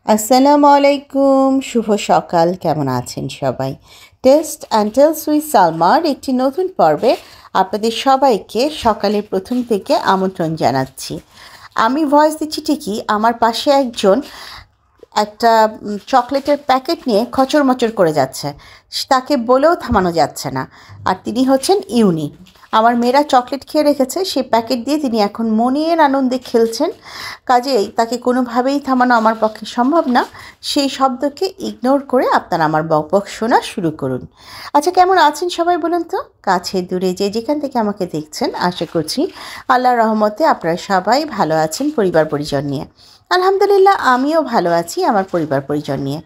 আসসালামু আলাইকুম, শুভ সকাল। কেমন আছেন সবাই? টেস্ট অ্যান্ড টেলস উইথ সালমার একটি নতুন পর্বে আপনাদের সবাইকে সকালের প্রথম থেকে আমন্ত্রণ জানাচ্ছি। আমি ভয়েস দিচ্ছি ঠিকই, আমার পাশে একজন একটা চকলেটের প্যাকেট নিয়ে খচর-মচর করে যাচ্ছে। তাকে বলেও থামানো যাচ্ছে না। আর তিনি হচ্ছেন ইউনি। আমার মেয়েরা চকলেট খেয়ে রেখেছে, সেই প্যাকেট দিয়ে তিনি এখন মনের আনন্দে খেলছেন। কাজেই তাকে কোনোভাবেই থামানো আমার পক্ষে সম্ভব না। সেই শব্দকে ইগনোর করে আপনারা আমার বকবক শোনা শুরু করুন। আচ্ছা, কেমন আছেন সবাই বলুন তো? কাছে দূরে যে যেখান থেকে আমাকে দেখছেন, আশা করছি আল্লাহর রহমতে আপনারা সবাই ভালো আছেন পরিবার পরিজন নিয়ে। আলহামদুলিল্লাহ, আমিও ভালো আছি আমার পরিবার পরিজন নিয়ে।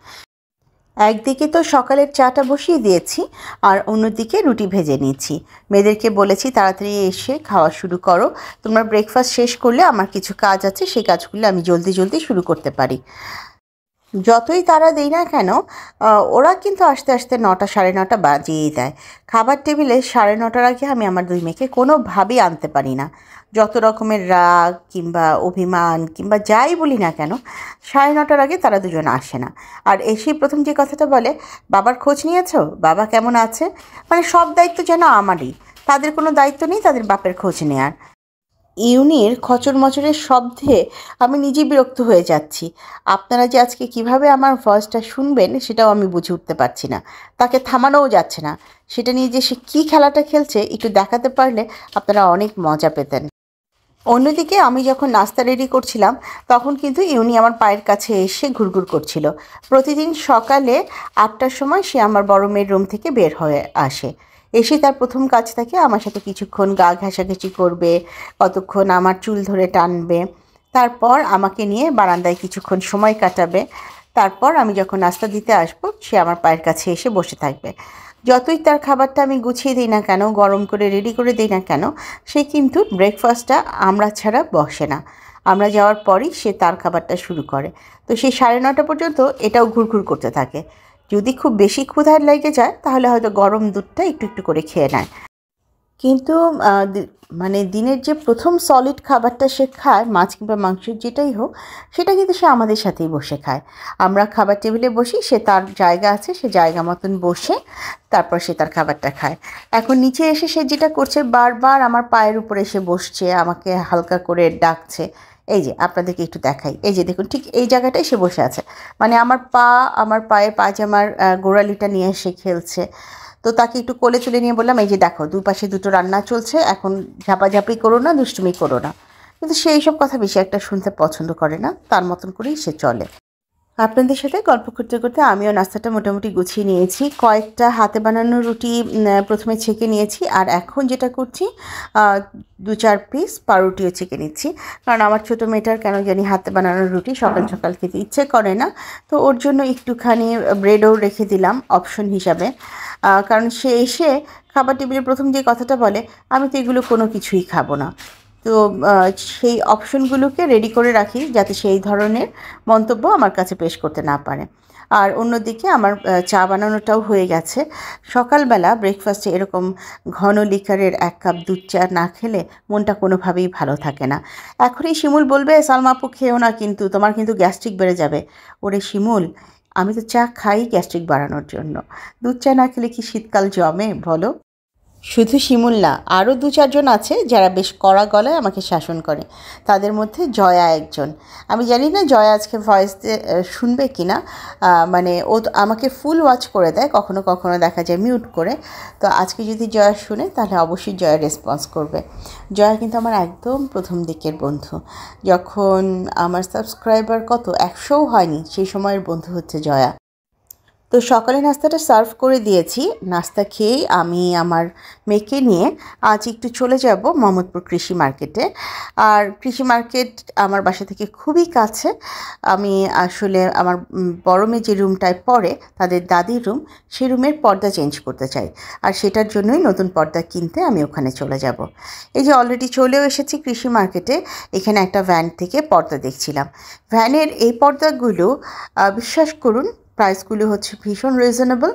একদিকে তো সকালের চাটা বসিয়ে দিয়েছি, আর অন্যদিকে রুটি ভেজে নিচ্ছি। মেয়েদেরকে বলেছি তাড়াতাড়ি এসে খাওয়া শুরু করো, তোমরা ব্রেকফাস্ট শেষ করলে আমার কিছু কাজ আছে, সেই কাজগুলো আমি জলদি জলদি শুরু করতে পারি। যতই তারা দেই না কেন, ওরা কিন্তু আস্তে আস্তে 9টা 9:30 বাজিয়েই দেয়। খাবার টেবিলে 9:30টার আগে আমি আমার দুই মেয়েকে কোনোভাবেই আনতে পারি না। যত রকমের রাগ কিংবা অভিমান কিংবা যাই বলি না কেন, 9:30টার আগে তারা দুজন আসে না। আর এসেই প্রথম যে কথাটা বলে, বাবার খোঁজ নিয়েছো, বাবা কেমন আছে। মানে সব দায়িত্ব যেন আমারই, তাদের কোনো দায়িত্ব নেই তাদের বাপের খোঁজ নেওয়ার। ইউনির খচর-মচরের শব্দে আমি নিজেই বিরক্ত হয়ে যাচ্ছি। আপনারা যে আজকে কিভাবে আমার ভয়েসটা শুনবেন সেটাও আমি বুঝে উঠতে পারছি না। তাকে থামানোও যাচ্ছে না। সেটা নিয়ে যে সে কী খেলাটা খেলছে একটু দেখাতে পারলে আপনারা অনেক মজা পেতেন। অন্যদিকে আমি যখন নাস্তা রেডি করছিলাম, তখন কিন্তু ইউনি আমার পায়ের কাছে এসে ঘুরঘুর করছিল। প্রতিদিন সকালে 8টার সময় সে আমার বড় মেয়ের রুম থেকে বের হয়ে আসে। এসে তার প্রথম কাজ থাকে আমার সাথে কিছুক্ষণ গা ঘেঁষাঘেঁষি করবে, কতক্ষণ আমার চুল ধরে টানবে, তারপর আমাকে নিয়ে বারান্দায় কিছুক্ষণ সময় কাটাবে। তারপর আমি যখন নাস্তা দিতে আসবো, সে আমার পায়ের কাছে এসে বসে থাকবে। যতই তার খাবারটা আমি গুছিয়ে দিই না কেন, গরম করে রেডি করে দিই না কেন, সে কিন্তু ব্রেকফাস্টটা আমরা ছাড়া বসে না। আমরা যাওয়ার পরই সে তার খাবারটা শুরু করে। তো সেই 9:30 পর্যন্ত এটাও ঘুরঘুর করতে থাকে। যদি খুব বেশি ক্ষুধা লেগে যায় তাহলে হয়তো গরম দুধটা একটু একটু করে খেয়ে নেয়। কিন্তু মানে দিনের যে প্রথম সলিড খাবারটা সে খায়, মাছ কিংবা মাংস যেটাই হোক, সেটা কিন্তু সে আমাদের সাথেই বসে খায়। আমরা খাবার টেবিলে বসি, সে তার জায়গা আছে, সে জায়গা মতন বসে তারপর সে তার খাবারটা খায়। এখন নিচে এসে সে যেটা করছে, বারবার আমার পায়ের উপরে এসে বসছে, আমাকে হালকা করে ডাকছে। এই যে আপনাদেরকে একটু দেখাই, এই যে দেখুন, ঠিক এই জায়গাটায় সে বসে আছে। মানে আমার পায়ের পায়জামার গোড়ালিটা নিয়ে সে খেলছে। তো তাকে একটু কোলে তুলে নিয়ে বললাম, এই যে দেখো, দুপাশে দুটো রান্না চলছে, এখন ঝাপাঝাপি করো না, দুষ্টুমি করো না। কিন্তু সে এইসব কথা বেশি একটা শুনতে পছন্দ করে না, তার মতন করেই সে চলে। আপনাদের সাথে গল্প করতে করতে আমিও নাস্তাটা মোটামুটি গুছিয়ে নিয়েছি। কয়েকটা হাতে বানানো রুটি প্রথমে ছেঁকে নিয়েছি, আর এখন যেটা করছি, 2-4 পিস পাউরুটিও ছেঁকে নিচ্ছি। কারণ আমার ছোটো মেয়েটার কেন জানি হাতে বানানো রুটি সকাল সকাল খেতে ইচ্ছে করে না। তো ওর জন্য একটুখানি ব্রেডও রেখে দিলাম অপশন হিসাবে। কারণ সে এসে খাবার টেবিলে প্রথম যে কথাটা বলে, আমি তো এগুলো কোনো কিছুই খাবো না। তো সেই অপশনগুলোকে রেডি করে রাখি যাতে সেই ধরনের মন্তব্য আমার কাছে পেশ করতে না পারে। আর অন্যদিকে আমার চা বানানোটাও হয়ে গেছে। সকালবেলা ব্রেকফাস্টে এরকম ঘন লিকারের 1 কাপ দুধ চা না খেলে মনটা কোনোভাবেই ভালো থাকে না। এখনই শিমুল বলবে, সালমা আপু খেও না কিন্তু, তোমার কিন্তু গ্যাস্ট্রিক বেড়ে যাবে। ওরে শিমুল, আমি তো চা খাই গ্যাস্ট্রিক বাড়ানোর জন্য। দুধ চা না খেলে কি শীতকাল জমে বলো? শুধু শিমুল না, আরও 2-4 জন আছে যারা বেশ কড়া গলায় আমাকে শাসন করে। তাদের মধ্যে জয়া একজন। আমি জানি না জয়া আজকে ভয়েস শুনবে কি না। মানে ও তো আমাকে ফুল ওয়াচ করে দেয়, কখনো কখনো দেখা যায় মিউট করে। তো আজকে যদি জয়া শুনে তাহলে অবশ্যই জয়া রেসপন্স করবে। জয়া কিন্তু আমার একদম প্রথম দিকের বন্ধু। যখন আমার সাবস্ক্রাইবার কত 100ও হয়নি, সেই সময়ের বন্ধু হচ্ছে জয়া। তো সকালে নাস্তাটা সার্ভ করে দিয়েছি। নাস্তা খেয়েই আমি আমার মেয়েকে নিয়ে আজ একটু চলে যাব মোহাম্মদপুর কৃষি মার্কেটে। আর কৃষি মার্কেট আমার বাসা থেকে খুবই কাছে। আমি আসলে আমার বড় মেয়ে যে রুমটায় পড়ে, তাদের দাদির রুম, সেই রুমের পর্দা চেঞ্জ করতে চাই। আর সেটার জন্যই নতুন পর্দা কিনতে আমি ওখানে চলে যাব। এই যে অলরেডি চলেও এসেছি কৃষি মার্কেটে। এখানে একটা ভ্যান থেকে পর্দা দেখছিলাম। ভ্যানের এই পর্দাগুলো বিশ্বাস করুন, প্রাইসগুলো হচ্ছে ভীষণ রিজনেবল।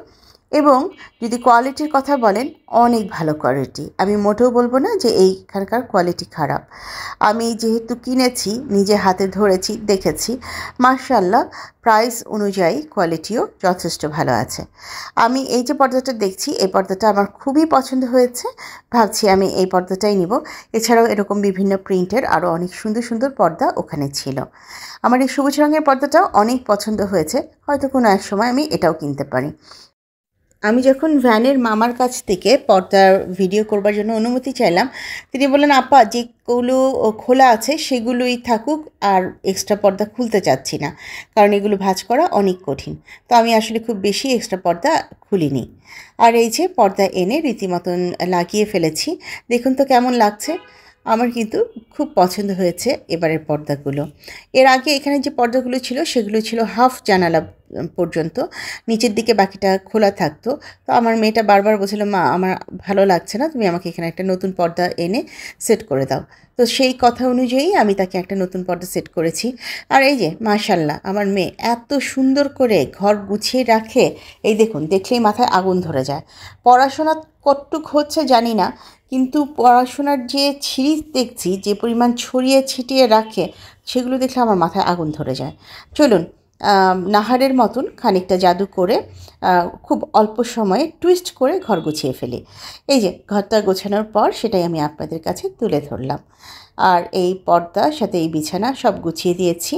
এবং যদি কোয়ালিটির কথা বলেন, অনেক ভালো কোয়ালিটি। আমি মোটেও বলবো না যে এইখানকার কোয়ালিটি খারাপ। আমি যেহেতু কিনেছি, নিজে হাতে ধরেছি, দেখেছি, মাশাআল্লাহ প্রাইস অনুযায়ী কোয়ালিটিও যথেষ্ট ভালো আছে। আমি এই যে পর্দাটা দেখছি, এই পর্দাটা আমার খুবই পছন্দ হয়েছে। ভাবছি আমি এই পর্দাটাই নিব। এছাড়াও এরকম বিভিন্ন প্রিন্টের আরও অনেক সুন্দর সুন্দর পর্দা ওখানে ছিল। আমার এই সবুজ রঙের পর্দাটাও অনেক পছন্দ হয়েছে। হয়তো কোনো এক সময় আমি এটাও কিনতে পারি। আমি যখন ভ্যানের মামার কাছ থেকে পর্দার ভিডিও করবার জন্য অনুমতি চাইলাম, তিনি বললেন, আপা যেগুলো খোলা আছে সেগুলোই থাকুক, আর এক্সট্রা পর্দা খুলতে চাচ্ছি না, কারণ এগুলো ভাঁজ করা অনেক কঠিন। তো আমি আসলে খুব বেশি এক্সট্রা পর্দা খুলিনি। আর এই যে পর্দা এনে রীতিমতন লাগিয়ে ফেলেছি। দেখুন তো কেমন লাগছে। আমার কিন্তু খুব পছন্দ হয়েছে এবারের পর্দাগুলো। এর আগে এখানে যে পর্দাগুলো ছিল সেগুলো ছিল হাফ জানালা পর্যন্ত, নিচের দিকে বাকিটা খোলা থাকতো। তো আমার মেয়েটা বারবার বলছিল, মা আমার ভালো লাগছে না, তুমি আমাকে এখানে একটা নতুন পর্দা এনে সেট করে দাও। তো সেই কথা অনুযায়ী আমি তাকে একটা নতুন পর্দা সেট করেছি। আর এই যে মাশাআল্লাহ, আমার মেয়ে এত সুন্দর করে ঘর গুছিয়ে রাখে, এই দেখুন, দেখলেই মাথায় আগুন ধরে যায়। পড়াশোনা কতটুক হচ্ছে জানি না, কিন্তু পড়াশোনার যে ছিরিজ দেখছি, যে পরিমাণ ছড়িয়ে ছিটিয়ে রাখে, সেগুলো দেখলে আমার মাথায় আগুন ধরে যায়। চলুন নাহারের মতন খানিকটা জাদু করে খুব অল্প সময়ে টুইস্ট করে ঘর গুছিয়ে ফেলি। এই যে ঘরটা গোছানোর পর সেটাই আমি আপনাদের কাছে তুলে ধরলাম। আর এই পর্দার সাথে এই বিছানা সব গুছিয়ে দিয়েছি।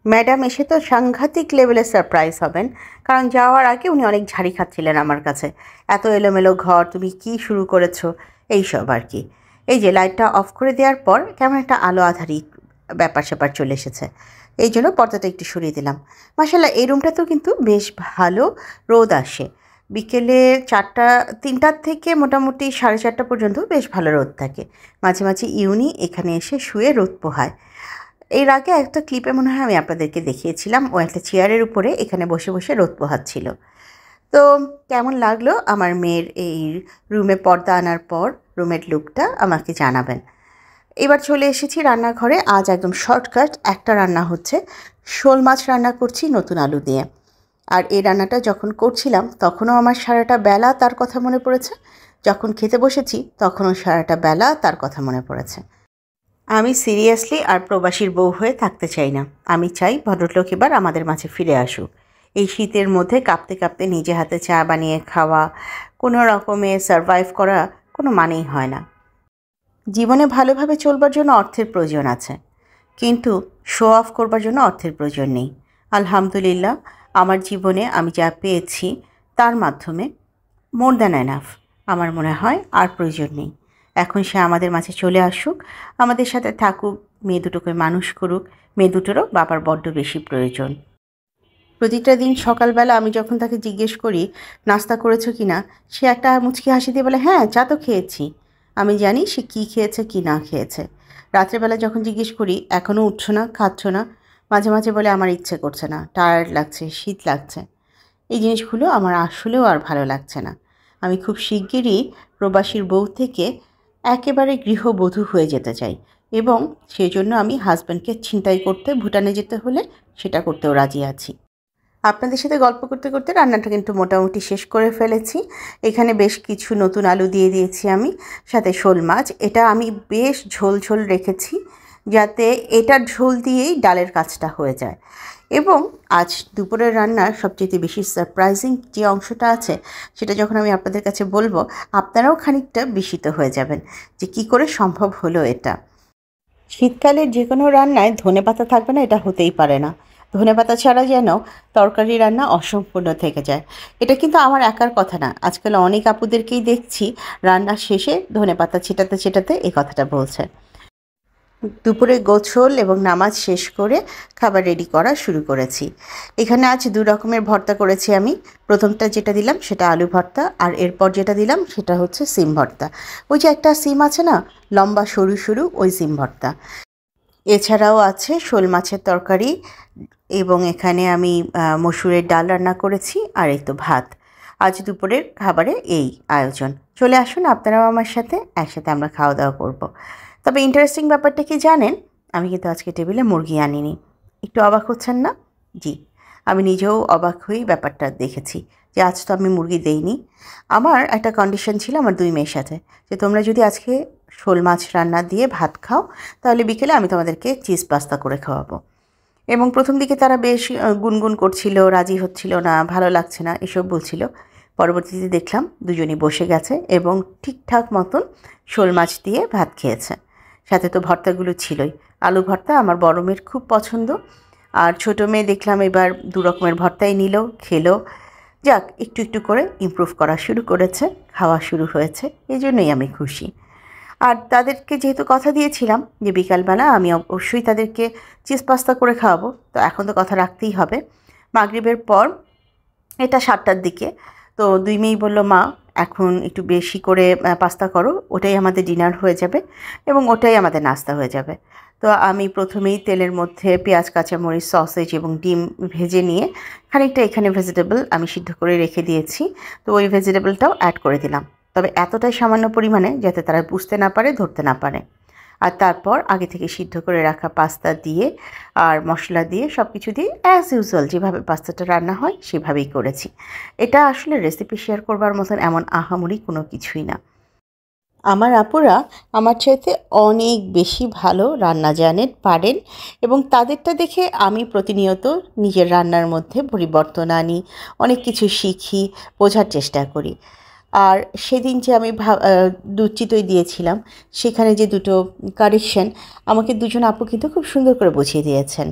ম্যাডাম এসে তো সাংঘাতিক লেভেলের সারপ্রাইজ হবেন, কারণ যাওয়ার আগে উনি অনেক ঝাড়ি খাচ্ছিলেন আমার কাছে, এত এলোমেলো ঘর, তুমি কি শুরু করেছো, এইসব আর কি। এই যে লাইটটা অফ করে দেওয়ার পর কেমন একটা আলো আধারি ব্যাপার স্যাপার চলে এসেছে, এই জন্য পর্দাটা একটু সরিয়ে দিলাম। মাশাআল্লাহ এই রুমটাতেও কিন্তু বেশ ভালো রোদ আসে। বিকেলে 3টার থেকে মোটামুটি 4:30 পর্যন্ত বেশ ভালো রোদ থাকে। মাঝে মাঝে ইউনি এখানে এসে শুয়ে রোদ পোহায়। এর আগে একটা ক্লিপে মনে হয় আমি আপনাদেরকে দেখিয়েছিলাম, ও একটা চেয়ারের উপরে এখানে বসে বসে রোদ পোহাচ্ছিল। তো কেমন লাগলো আমার মেয়ের এই রুমে পর্দা আনার পর রুমের লুকটা আমাকে জানাবেন। এবার চলে এসেছি রান্নাঘরে। আজ একদম শর্টকাট একটা রান্না হচ্ছে, শোল মাছ রান্না করছি নতুন আলু দিয়ে। আর এই রান্নাটা যখন করছিলাম তখনও আমার সারাটা বেলা তার কথা মনে পড়েছে, যখন খেতে বসেছি তখনও সারাটা বেলা তার কথা মনে পড়েছে। আমি সিরিয়াসলি আর প্রবাসীর বউ হয়ে থাকতে চাই না। আমি চাই ভদ্রলোক এবার আমাদের মাঝে ফিরে আসুক। এই শীতের মধ্যে কাঁপতে কাঁপতে নিজে হাতে চা বানিয়ে খাওয়া, কোনো রকমে সারভাইভ করা কোনো মানেই হয় না। জীবনে ভালোভাবে চলবার জন্য অর্থের প্রয়োজন আছে, কিন্তু শো অফ করবার জন্য অর্থের প্রয়োজন নেই। আলহামদুলিল্লাহ, আমার জীবনে আমি যা পেয়েছি তার মাধ্যমে মোর দ্যান এনাফ। আমার মনে হয় আর প্রয়োজন নেই। এখন সে আমাদের মাঝে চলে আসুক, আমাদের সাথে থাকুক, মেয়ে দুটোকে মানুষ করুক। মেয়ে দুটোরও বাবার বড্ড বেশি প্রয়োজন। প্রতিটা দিন সকালবেলা আমি যখন তাকে জিজ্ঞেস করি নাস্তা করেছো কি না, সে একটা মুচকি হাসি দিয়ে বলে, হ্যাঁ চা তো খেয়েছি। আমি জানি সে কী খেয়েছে কি না খেয়েছে। রাত্রেবেলা যখন জিজ্ঞেস করি এখনও উঠছো না, খাচ্ছ না, মাঝে মাঝে বলে আমার ইচ্ছে করছে না, টায়ার্ড লাগছে, শীত লাগছে। এই জিনিসগুলো আমার আসলেও আর ভালো লাগছে না। আমি খুব শিগগিরই প্রবাসীর বউ থেকে একেবারে গৃহবধূ হয়ে যেতে চাই, এবং সেই জন্য আমি হাজব্যান্ডকে ছিনতাই করতে ভুটানে যেতে হলে সেটা করতেও রাজি আছি। আপনাদের সাথে গল্প করতে করতে রান্নাটা কিন্তু মোটামুটি শেষ করে ফেলেছি। এখানে বেশ কিছু নতুন আলু দিয়ে দিয়েছি আমি, সাথে শোল মাছ। এটা আমি বেশ ঝোল ঝোল রেখেছি, যাতে এটার ঝোল দিয়েই ডালের কাজটা হয়ে যায়। এবং আজ দুপুরের রান্নার সবচেয়ে বেশি সারপ্রাইজিং যে অংশটা আছে, সেটা যখন আমি আপনাদের কাছে বলবো, আপনারাও খানিকটা বিস্মিত হয়ে যাবেন যে কী করে সম্ভব হলো এটা। শীতকালের যে কোনো রান্নায় ধনেপাতা থাকবে না, এটা হতেই পারে না। ধনেপাতা ছাড়া যেন তরকারি রান্না অসম্পূর্ণ থেকে যায়। এটা কিন্তু আমার একার কথা না, আজকাল অনেক আপুদেরকেই দেখছি রান্নার শেষে ধনেপাতা ছেটাতে ছেটাতে এই কথাটা বলছে। দুপুরে গোছল এবং নামাজ শেষ করে খাবার রেডি করা শুরু করেছি। এখানে আজ 2 রকমের ভর্তা করেছি আমি। প্রথমটা যেটা দিলাম সেটা আলু ভর্তা, আর এরপর যেটা দিলাম সেটা হচ্ছে সিম ভর্তা। ওই যে একটা সিম আছে না, লম্বা সরু সরু, ওই সিম ভর্তা। এছাড়াও আছে শোল মাছের তরকারি, এবং এখানে আমি মসুরের ডাল রান্না করেছি, আর এই তো ভাত। আজ দুপুরের খাবারে এই আয়োজন। চলে আসুন আপনারাও আমার সাথে, একসাথে আমরা খাওয়া দাওয়া করব। তবে ইন্টারেস্টিং ব্যাপারটা কি জানেন, আমি কিন্তু আজকে টেবিলে মুরগি আনিনি। একটু অবাক হচ্ছেন না? জি, আমি নিজেও অবাক হয়েই ব্যাপারটা দেখেছি। যে আজ তো আমি মুরগি দেইনি। আমার একটা কন্ডিশন ছিল আমার 2 মেয়ের সাথে, যে তোমরা যদি আজকে শোল মাছ রান্না দিয়ে ভাত খাও তাহলে বিকেলে আমি তোমাদেরকে চিজ পাস্তা করে খাওয়াবো। এবং প্রথম দিকে তারা বেশ গুনগুন করছিল, রাজি হচ্ছিল না, ভালো লাগছে না এসব বলছিল। পরবর্তীতে দেখলাম দুজনই বসে গেছে এবং ঠিকঠাক মতন শোল মাছ দিয়ে ভাত খেয়েছে। সাথে তো ভর্তাগুলো ছিলই। আলু ভর্তা আমার বড় মেয়ের খুব পছন্দ, আর ছোটো মেয়ে দেখলাম এবার 2 রকমের ভর্তাই নিল, খেলো। যাক, একটু একটু করে ইমপ্রুভ করা শুরু করেছে, খাওয়া শুরু হয়েছে, এই জন্যই আমি খুশি। আর তাদেরকে যেহেতু কথা দিয়েছিলাম যে বিকালবেলা আমি অবশ্যই তাদেরকে চিজ পাস্তা করে খাওয়াবো, তো এখন তো কথা রাখতেই হবে। মাগরিবের পর, এটা 7টার দিকে, তো 2 মেয়েই বলল, মা এখন একটু বেশি করে পাস্তা করো, ওটাই আমাদের ডিনার হয়ে যাবে এবং ওটাই আমাদের নাস্তা হয়ে যাবে। তো আমি প্রথমেই তেলের মধ্যে পেঁয়াজ, কাঁচামরিচ, সসেজ এবং ডিম ভেজে নিয়ে খানিকটা এখানে ভেজিটেবল আমি সিদ্ধ করে রেখে দিয়েছি, তো ওই ভেজিটেবলটাও অ্যাড করে দিলাম। তবে এতটাই সামান্য পরিমাণে যাতে তারা বুঝতে না পারে, ধরতে না পারে। আর তারপর আগে থেকে সিদ্ধ করে রাখা পাস্তা দিয়ে আর মশলা দিয়ে সব কিছু দিয়ে অ্যাজ ইউজুয়াল যেভাবে পাস্তাটা রান্না হয় সেভাবেই করেছি। এটা আসলে রেসিপি শেয়ার করবার মতন এমন আহামরি কোনো কিছুই না। আমার আপুরা আমার চাইতে অনেক বেশি ভালো রান্না জানেন, পারেন, এবং তাদেরটা দেখে আমি প্রতিনিয়ত নিজের রান্নার মধ্যে পরিবর্তন আনি, অনেক কিছু শিখি, বোঝার চেষ্টা করি। আর সেদিন যে আমি দুধ চিতই দিয়েছিলাম, সেখানে যে দুটো কারেকশন আমাকে দুজন আপু কিন্তু খুব সুন্দর করে বুঝিয়ে দিয়েছেন।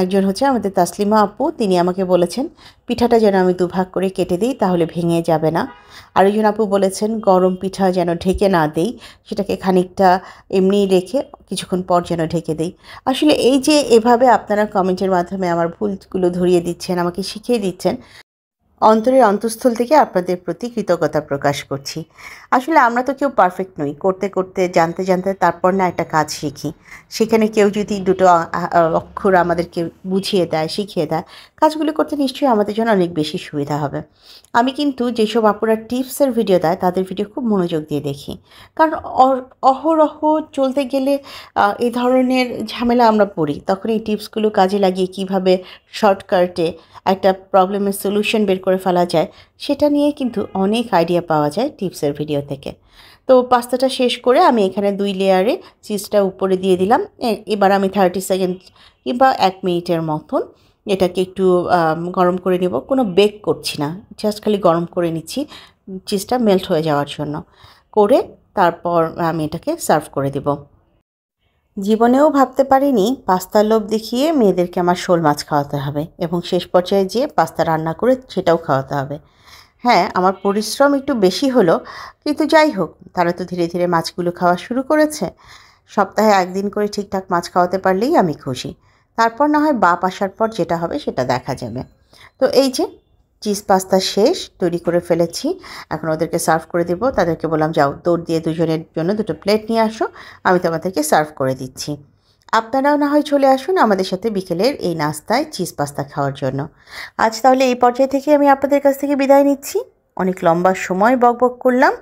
একজন হচ্ছে আমাদের তাসলিমা আপু, তিনি আমাকে বলেছেন পিঠাটা যেন আমি 2 ভাগ করে কেটে দিই, তাহলে ভেঙে যাবে না। আরেকজন আপু বলেছেন গরম পিঠা যেন ঢেকে না দেই, সেটাকে খানিকটা এমনিই রেখে কিছুক্ষণ পর যেন ঢেকে দেই। আসলে এই যে এভাবে আপনারা কমেন্টের মাধ্যমে আমার ভুলগুলো ধরিয়ে দিচ্ছেন, আমাকে শিখিয়ে দিচ্ছেন, অন্তরের অন্তঃস্থল থেকে আপনাদের প্রতি কৃতজ্ঞতা প্রকাশ করছি। আসলে আমরা তো কেউ পারফেক্ট নই, করতে করতে জানতে জানতে তারপর না একটা কাজ শিখি। সেখানে কেউ যদি দুটো অক্ষর আমাদেরকে বুঝিয়ে দেয়, শিখিয়ে দেয়, কাজগুলো করতে নিশ্চয়ই আমাদের জন্য অনেক বেশি সুবিধা হবে। আমি কিন্তু যেসব আপুরা টিপসের ভিডিও দেয় তাদের ভিডিও খুব মনোযোগ দিয়ে দেখি, কারণ অহরহ চলতে গেলে এই ধরনের ঝামেলা আমরা পড়ি। তখন এই টিপসগুলো কাজে লাগিয়ে কীভাবে শর্টকাটে একটা প্রবলেমের সলিউশন বের করে ফেলা যায়, সেটা নিয়ে কিন্তু অনেক আইডিয়া পাওয়া যায় টিপসের ভিডিও থেকে। তো পাস্তাটা শেষ করে আমি এখানে 2 লেয়ারে চিজটা উপরে দিয়ে দিলাম। এবার আমি 30 সেকেন্ড কিংবা 1 মিনিটের মতন এটাকে একটু গরম করে নেব। কোনো বেক করছি না, জাস্ট খালি গরম করে নিচ্ছি চিজটা মেল্ট হয়ে যাওয়ার জন্য। করে তারপর আমি এটাকে সার্ভ করে দেব। জীবনেও ভাবতে পারিনি পাস্তার লোভ দেখিয়ে মেয়েদেরকে আমার শোল মাছ খাওয়াতে হবে এবং শেষ পর্যায়ে যেয়ে পাস্তা রান্না করে সেটাও খাওয়াতে হবে। হ্যাঁ, আমার পরিশ্রম একটু বেশি হলো, কিন্তু যাই হোক, তারা তো ধীরে ধীরে মাছগুলো খাওয়া শুরু করেছে। সপ্তাহে 1 দিন করে ঠিকঠাক মাছ খাওয়াতে পারলেই আমি খুশি। তারপর না হয় বাপ আসার পর যেটা হবে সেটা দেখা যাবে। তো এই যে চিজ পাস্তা শেষ, তৈরি করে ফেলেছি। এখন ওদেরকে সার্ভ করে দেবো। তাদেরকে বললাম, যাও দৌড় দিয়ে দুজনের জন্য 2টো প্লেট নিয়ে আসো, আমি তোমাদেরকে সার্ভ করে দিচ্ছি। আপনারাও না হয় চলে আসুন আমাদের সাথে বিকেলের এই নাস্তায় চিজ পাস্তা খাওয়ার জন্য। আজ তাহলে এই পর্যায়ে থেকে আমি আপনাদের কাছ থেকে বিদায় নিচ্ছি। অনেক লম্বা সময় বকবক করলাম।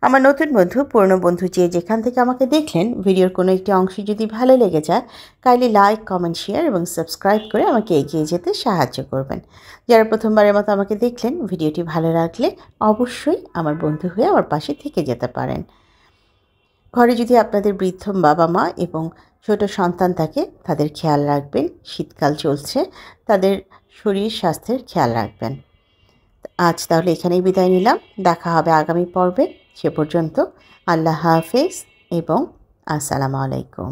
আমার নতুন বন্ধু, পুরনো বন্ধু যে যেখান থেকে আমাকে দেখলেন, ভিডিওর কোনো একটি অংশ যদি ভালো লেগে যায়, কাইন্ডলি লাইক, কমেন্ট, শেয়ার এবং সাবস্ক্রাইব করে আমাকে এগিয়ে যেতে সাহায্য করবেন। যারা প্রথমবারের মতো আমাকে দেখলেন, ভিডিওটি ভালো লাগলে অবশ্যই আমার বন্ধু হয়ে আমার পাশে থেকে যেতে পারেন। ঘরে যদি আপনাদের বৃদ্ধ বাবা মা এবং ছোট সন্তান থাকে, তাদের খেয়াল রাখবেন। শীতকাল চলছে, তাদের শরীর স্বাস্থ্যের খেয়াল রাখবেন। আজ তাহলে এখানেই বিদায় নিলাম। দেখা হবে আগামী পর্বে। সে পর্যন্ত আল্লাহ হাফেজ এবং আসসালামু আলাইকুম।